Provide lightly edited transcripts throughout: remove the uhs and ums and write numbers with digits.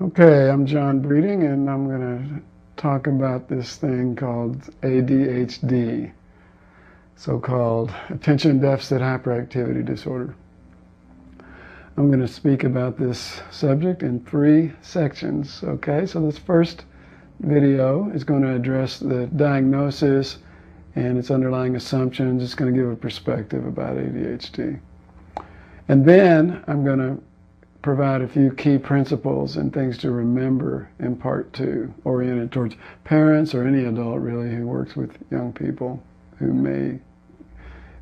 Okay, I'm John Breeding, and I'm going to talk about this thing called ADHD, so-called Attention Deficit Hyperactivity Disorder. I'm going to speak about this subject in 3 sections, okay? So this first video is going to address the diagnosis and its underlying assumptions. It's going to give a perspective about ADHD. And then I'm going to provide a few key principles and things to remember in part 2, oriented towards parents or any adult really who works with young people who may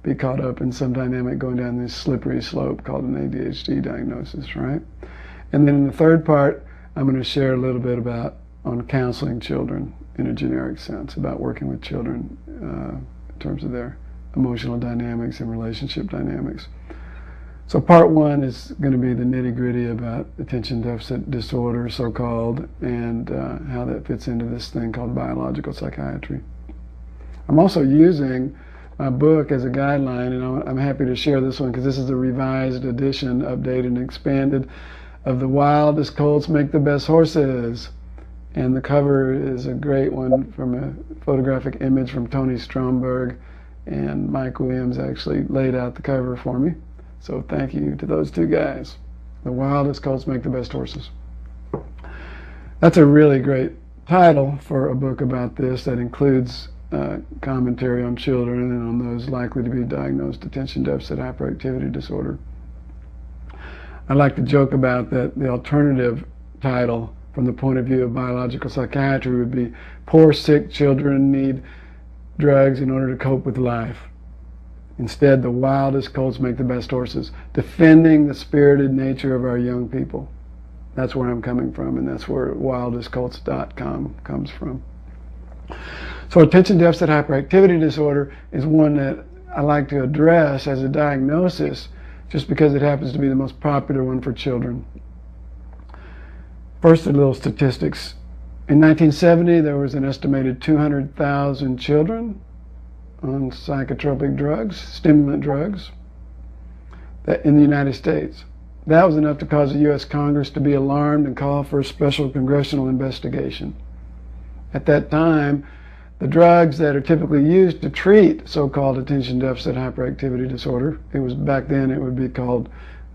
be caught up in some dynamic going down this slippery slope called an ADHD diagnosis, right? And then in the third part, I'm going to share a little bit on counseling children in a generic sense, about working with children in terms of their emotional dynamics and relationship dynamics. So part 1 is going to be the nitty-gritty about attention deficit disorder, so-called, and how that fits into this thing called biological psychiatry. I'm also using my book as a guideline, and I'm happy to share this one because this is a revised edition, updated and expanded, of The Wildest Colts Make the Best Horses. And the cover is a great one from a photographic image from Tony Stromberg, and Mike Williams actually laid out the cover for me. So thank you to those 2 guys. The Wildest Colts Make the Best Horses. That's a really great title for a book about this that includes commentary on children and on those likely to be diagnosed attention deficit hyperactivity disorder. I like to joke about that the alternative title from the point of view of biological psychiatry would be Poor Sick Children Need Drugs in Order to Cope with Life. Instead, the wildest colts make the best horses, defending the spirited nature of our young people. That's where I'm coming from, and that's where wildestcolts.com comes from. So attention deficit hyperactivity disorder is one that I like to address as a diagnosis just because it happens to be the most popular one for children. First, a little statistics. In 1970, there was an estimated 200,000 children on psychotropic drugs, stimulant drugs, in the United States. That was enough to cause the U.S. Congress to be alarmed and call for a special congressional investigation. At that time, the drugs that are typically used to treat so-called attention deficit hyperactivity disorder, back then it would be called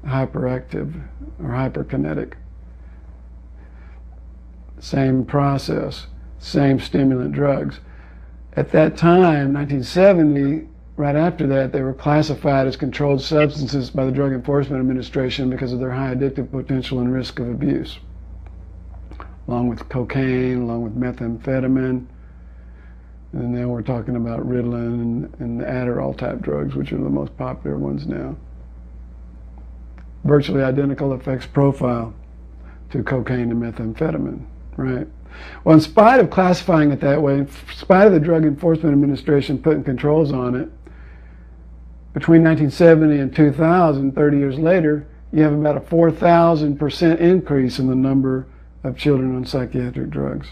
hyperactive or hyperkinetic. Same process, same stimulant drugs. At that time, 1970, right after that, they were classified as controlled substances by the Drug Enforcement Administration because of their high addictive potential and risk of abuse, along with cocaine, along with methamphetamine, and now we're talking about Ritalin and the Adderall type drugs, which are the most popular ones now. Virtually identical effects profile to cocaine and methamphetamine, right? Well, in spite of classifying it that way, in spite of the Drug Enforcement Administration putting controls on it, between 1970 and 2000, 30 years later, you have about a 4,000% increase in the number of children on psychiatric drugs,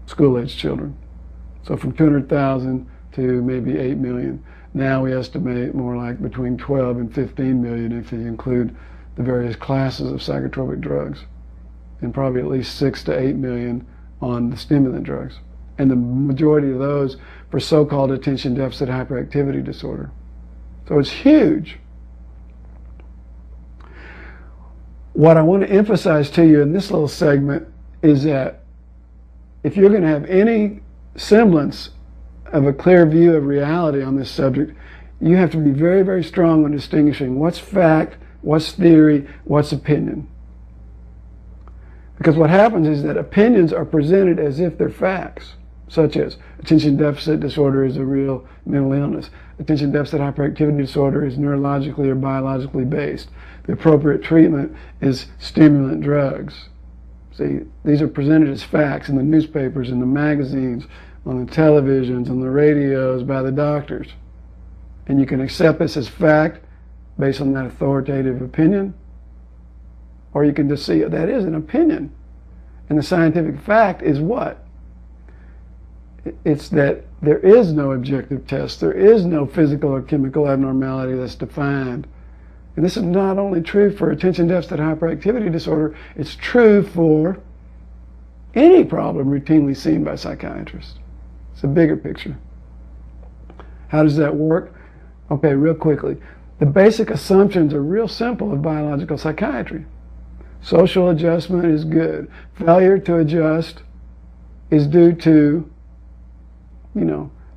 school-age children. So from 200,000 to maybe 8 million. Now we estimate more like between 12 and 15 million if you include the various classes of psychotropic drugs, and probably at least 6 to 8 million on the stimulant drugs, and the majority of those for so-called attention deficit hyperactivity disorder. So it's huge. What I want to emphasize to you in this little segment is that if you're going to have any semblance of a clear view of reality on this subject, you have to be very, very strong on distinguishing what's fact, what's theory, what's opinion. Because what happens is that opinions are presented as if they're facts, such as attention deficit disorder is a real mental illness. Attention deficit hyperactivity disorder is neurologically or biologically based. The appropriate treatment is stimulant drugs. See, these are presented as facts in the newspapers, in the magazines, on the televisions, on the radios, by the doctors. And you can accept this as fact based on that authoritative opinion, or you can just see that is an opinion. And the scientific fact is what? It's that there is no objective test. There is no physical or chemical abnormality that's defined. And this is not only true for attention deficit hyperactivity disorder, it's true for any problem routinely seen by psychiatrists. It's a bigger picture. How does that work? Okay, real quickly. The basic assumptions are real simple of biological psychiatry. Social adjustment is good. Failure to adjust is due to,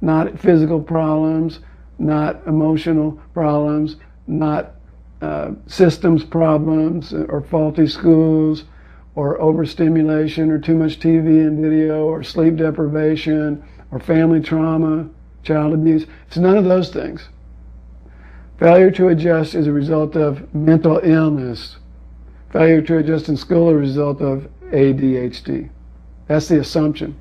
not physical problems, not emotional problems, not systems problems or faulty schools or overstimulation or too much TV and video or sleep deprivation or family trauma, child abuse. It's none of those things. Failure to adjust is a result of mental illness. Failure to adjust in school is a result of ADHD. That's the assumption.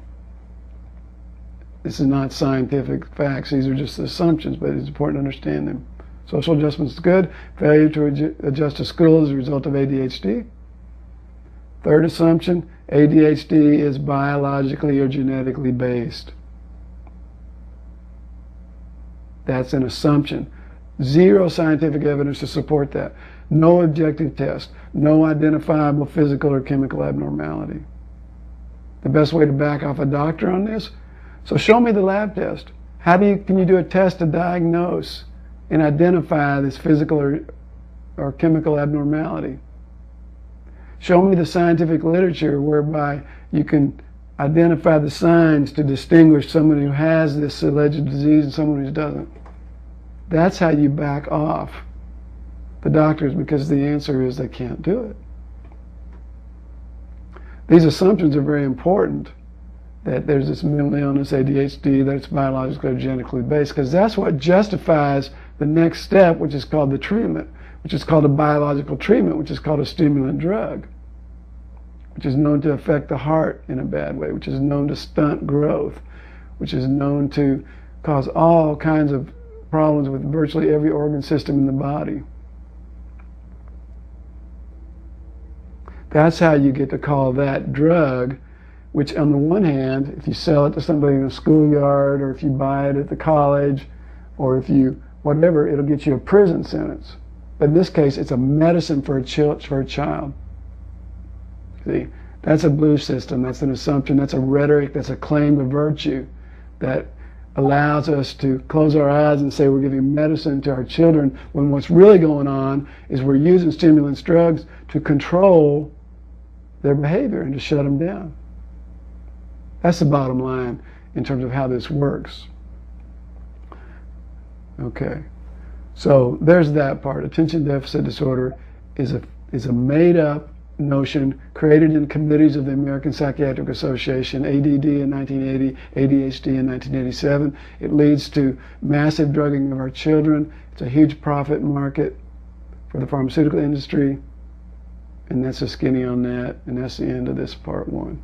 This is not scientific facts. These are just assumptions, but it's important to understand them. Social adjustment is good. Failure to adjust to school is a result of ADHD. Third assumption, ADHD is biologically or genetically based. That's an assumption. Zero scientific evidence to support that. No objective test. No identifiable physical or chemical abnormality. The best way to back off a doctor on this? So show me the lab test. Can you do a test to diagnose and identify this physical or chemical abnormality? Show me the scientific literature whereby you can identify the signs to distinguish someone who has this alleged disease and someone who doesn't. That's how you back off the doctors, because the answer is they can't do it. These assumptions are very important, that there's this mental illness, ADHD, that it's biologically or genetically based, because that's what justifies the next step, which is called the treatment, which is called a biological treatment, which is called a stimulant drug, which is known to affect the heart in a bad way, which is known to stunt growth, which is known to cause all kinds of problems with virtually every organ system in the body. That's how you get to call that drug, which on the one hand, if you sell it to somebody in a schoolyard, or if you buy it at the college, or if you whatever, it'll get you a prison sentence. But in this case, it's a medicine for a child. See, that's a belief system, that's an assumption, that's a rhetoric, that's a claim to virtue that allows us to close our eyes and say we're giving medicine to our children, when what's really going on is we're using stimulants drugs to control their behavior and to shut them down. That's the bottom line in terms of how this works. Okay, so there's that part. Attention deficit disorder is a made-up notion created in committees of the American Psychiatric Association, ADD in 1980, ADHD in 1987. It leads to massive drugging of our children. It's a huge profit market for the pharmaceutical industry. And that's a skinny on that, and that's the end of this part one.